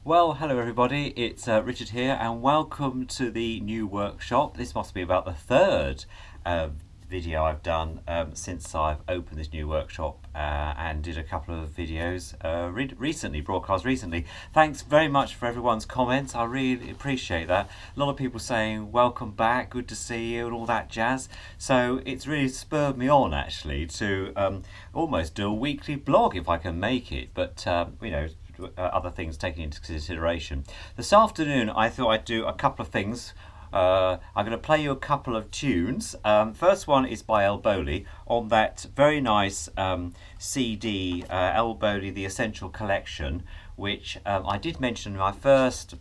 Well, hello everybody, it's Richard here and welcome to the new workshop. This must be about the third video I've done since I've opened this new workshop and did a couple of videos broadcast recently. Thanks very much for everyone's comments, I really appreciate that. A lot of people saying welcome back, good to see you and all that jazz. So it's really spurred me on actually to almost do a weekly blog if I can make it, but other things taken into consideration. This afternoon I thought I'd do a couple of things. I'm going to play you a couple of tunes. First one is by El Bowley on that very nice CD, El Bowley The Essential Collection, which I did mention in my first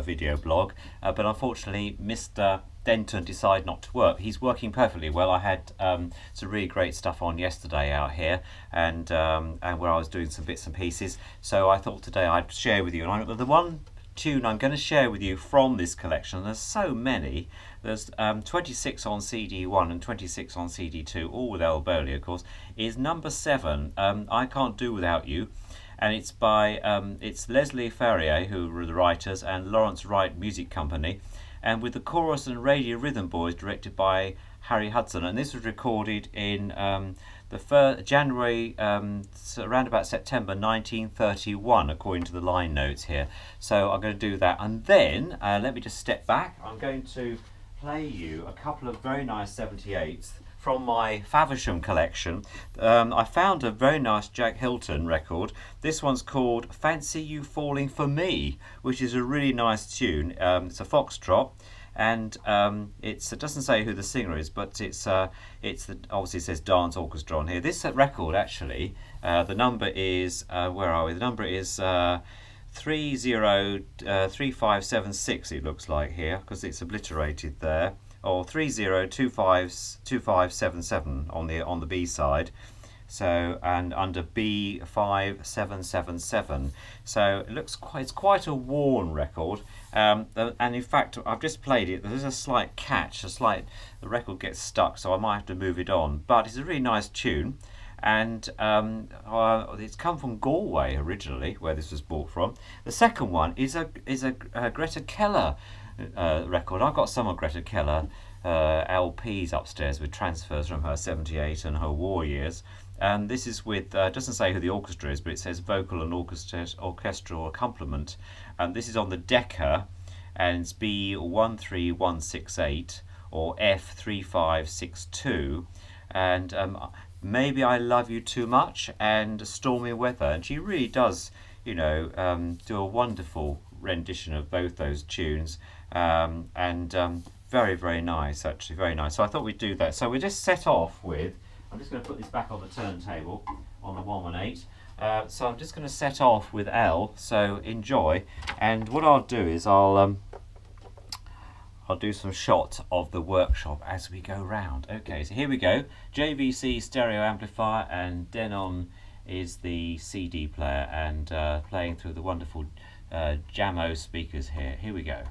video blog, but unfortunately Mr. Denton decided not to work. He's working perfectly well. I had some really great stuff on yesterday out here, and where I was doing some bits and pieces. So I thought today I'd share with you. And the one tune I'm going to share with you from this collection, there's so many. There's 26 on CD1 and 26 on CD2, all with El Bowley, of course. Is number 7. I Can't Do Without You. And it's by it's Leslie Ferrier, who were the writers, and Lawrence Wright Music Company, and with the chorus and radio rhythm boys directed by Harry Hudson. And this was recorded in the January, around about September 1931, according to the line notes here. So I'm going to do that, and then let me just step back. I'm going to play you a couple of very nice 78s from my Faversham collection. I found a very nice Jack Hylton record. This one's called Fancy You Falling For Me, which is a really nice tune. It's a foxtrot, and it doesn't say who the singer is, but obviously it says dance orchestra on here. This record actually, the number is where are we? The number is 303576. It looks like here because it's obliterated there. Or 30252577 on the B side, so, and under B5777. So it looks it's quite a worn record, and in fact I've just played it. There's a slight catch, the record gets stuck, so I might have to move it on. But it's a really nice tune, and it's come from Galway originally, where this was bought from. The second one is a Greta Keller record. I've got some of Greta Keller LPs upstairs with transfers from her 78 and her war years, and this is with doesn't say who the orchestra is, but it says vocal and orchestral accompaniment, and this is on the Decca, and it's B13168 or F3562, and Maybe I Love You Too Much and Stormy Weather. And she really does, do a wonderful rendition of both those tunes, very, very nice, actually, very nice. So I thought we'd do that. So we'll just set off with, I'm just going to put this back on the turntable on the 118. So I'm just going to set off with L, so enjoy. And what I'll do is I'll do some shots of the workshop as we go round. Okay, so here we go. JVC stereo amplifier, and Denon is the CD player, and playing through the wonderful Jamo speakers here. Here we go.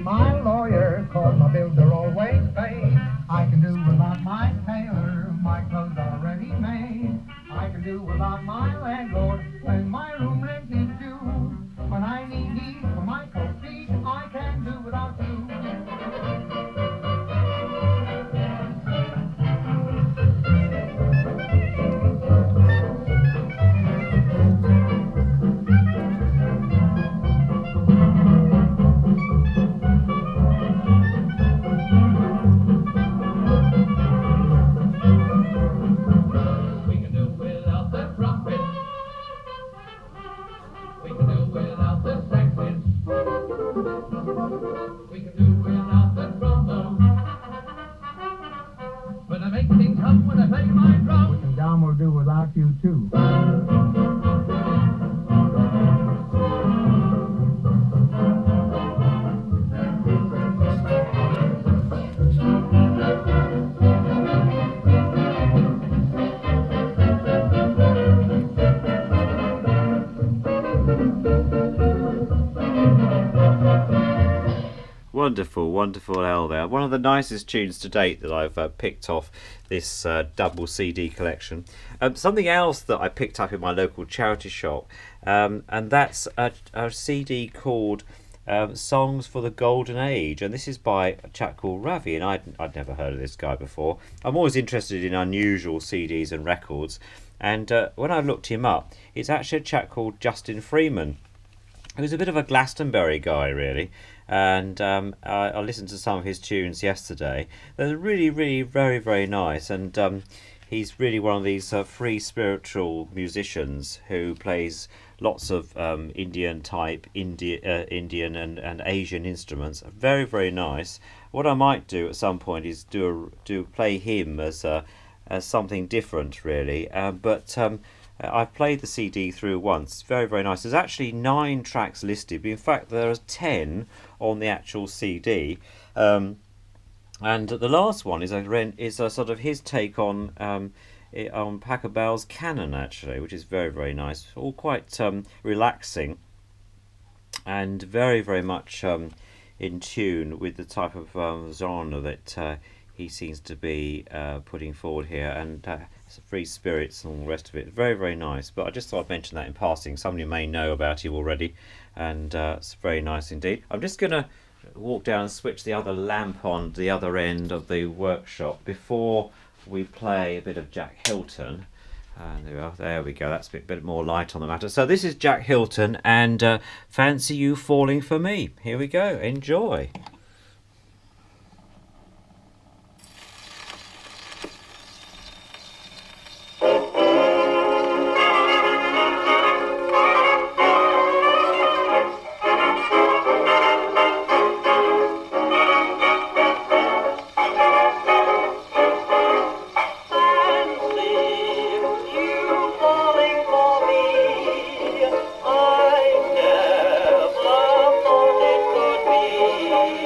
My lawyer Wonderful, wonderful L there. One of the nicest tunes to date that I've picked off this double CD collection. Something else that I picked up in my local charity shop, and that's a CD called Songs for the Golden Age, and this is by a chap called Ravi, and I'd never heard of this guy before. I'm always interested in unusual CDs and records, and when I looked him up, it's actually a chap called Justin Freeman, who's a bit of a Glastonbury guy, really. And I listened to some of his tunes yesterday. They're really, really very, very nice. And he's really one of these free spiritual musicians who plays lots of Indian and Asian instruments. Very, very nice. What I might do at some point is play him as something different, really. I've played the CD through once. Very, very nice. There's actually 9 tracks listed, but in fact there are 10 on the actual CD. And the last one is a sort of his take on Pachelbel's Canon, actually, which is very, very nice. All quite relaxing and very, very much in tune with the type of genre that he seems to be putting forward here, and free spirits and all the rest of it. Very, very nice. But I just thought I'd mention that in passing. Somebody may know about him already, and it's very nice indeed. I'm just going to walk down and switch the other lamp on the other end of the workshop before we play a bit of Jack Hylton. There we go. That's a bit more light on the matter. So this is Jack Hylton and Fancy You Falling For Me. Here we go. Enjoy. I never thought it could be.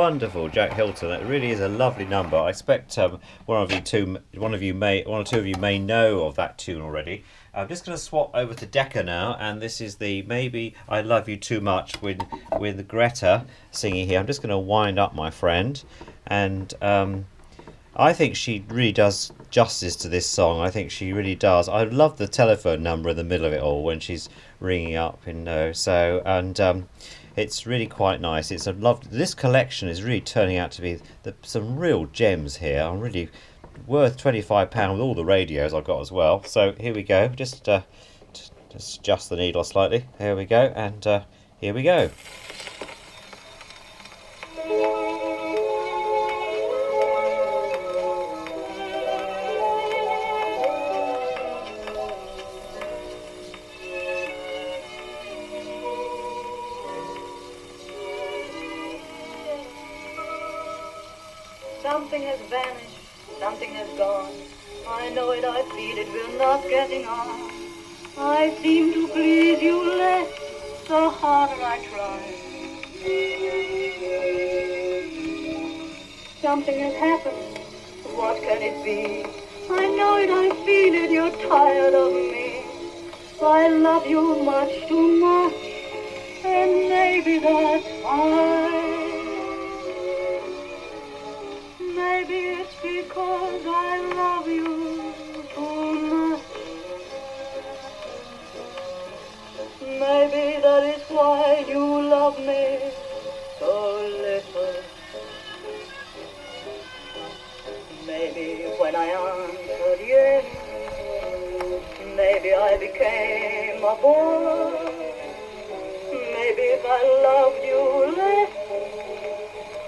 wonderful, Jack Hylton. It really is a lovely number. I expect one or two of you may know of that tune already. I'm just going to swap over to Decca now, and this is the Maybe I Love You Too Much with Greta singing here. I'm just going to wind up, my friend, and I think she really does justice to this song. I think she really does. I love the telephone number in the middle of it all when she's ringing up, it's really quite nice. It's a this collection is really turning out to be some real gems here. I'm really worth £25 with all the radios I've got as well. So here we go. Just adjust the needle slightly. Here we go, and here we go. Something has vanished, something has gone. I know it, I feel it, we're not getting on. I seem to please you less, the harder I try. Something has happened, what can it be? I know it, I feel it, you're tired of me. I love you much too much, and maybe that's fine. Maybe it's because I love you too much. Maybe that is why you love me so little. Maybe when I answered yes, maybe I became a boy. Maybe if I loved you less,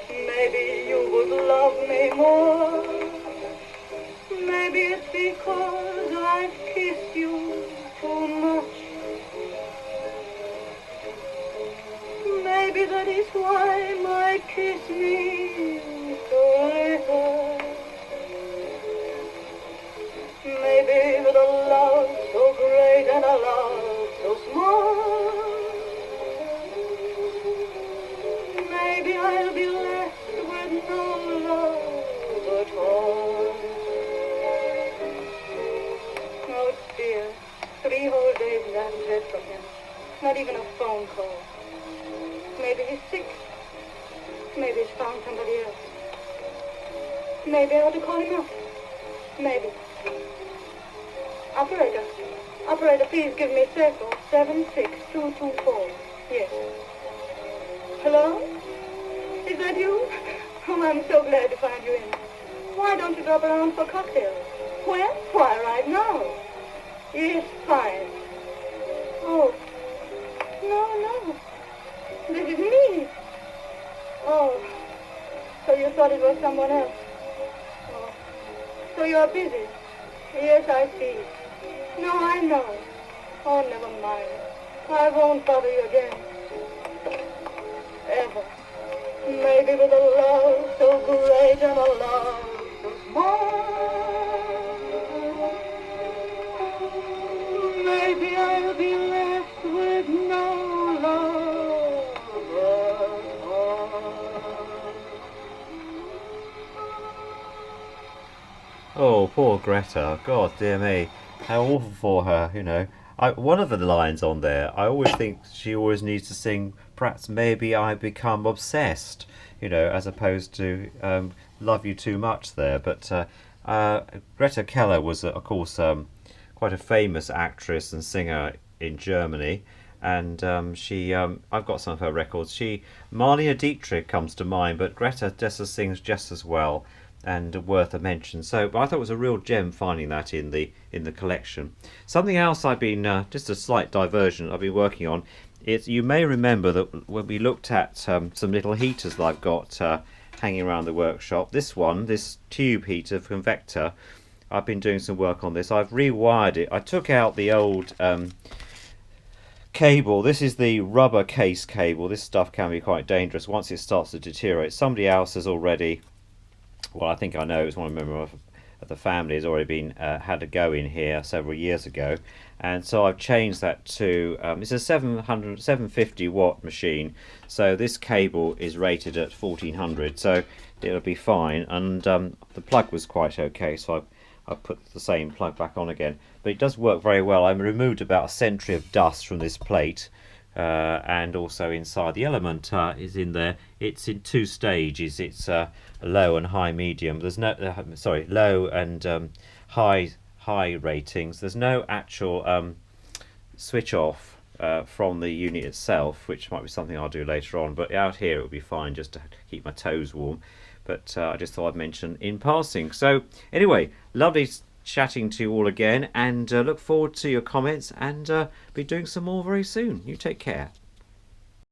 maybe you would love me more. Maybe it's because I've kissed you too much. Maybe that is why my kiss means so little. Maybe with a love so great and a love so small, maybe I'll be left with no love at all. Oh dear, 3 whole days and I haven't heard from him. Not even a phone call. Maybe he's sick. Maybe he's found somebody else. Maybe I ought to call him up. Maybe. Operator, please give me circle 76224. Yes. Hello? Is that you? Oh, I'm so glad to find you in. Why don't you drop around for cocktails? When? Why, right now. Yes, fine. Oh. No. This is me. Oh. So you thought it was someone else. Oh. So you're busy. Yes, I see. No, I know. Oh, never mind. I won't bother you again. Ever. Maybe with a love so great and a love so small, maybe I'll be left with no love at all. Oh, poor Greta. God dear me. How awful for her, you know. One of the lines on there, I always think she always needs to sing, perhaps maybe I become obsessed, you know, as opposed to love you too much there. But Greta Keller was, of course, quite a famous actress and singer in Germany. And I've got some of her records. Marlene Dietrich comes to mind, but Greta just sings just as well, and worth a mention. So I thought it was a real gem finding that in the collection. Something else I've been just a slight diversion I've been working on. You may remember that when we looked at some little heaters that I've got hanging around the workshop. This tube heater convector, I've been doing some work on this. I've rewired it. I took out the old cable. This is the rubber case cable. This stuff can be quite dangerous once it starts to deteriorate. Somebody else has already, well, I think I know, it's one of the family has already been had a go in here several years ago, and so I've changed that to it's a 750 watt machine, so this cable is rated at 1400, so it'll be fine. And the plug was quite okay, so I put the same plug back on again, but it does work very well. I removed about a century of dust from this plate, and also inside the element is in there. It's in two stages. It's low and high medium. There's no low and high ratings. There's no actual switch off from the unit itself, which might be something I'll do later on, but out here it will be fine just to keep my toes warm. But I just thought I'd mention in passing. So anyway, lovely chatting to you all again, and look forward to your comments, and be doing some more very soon. You take care.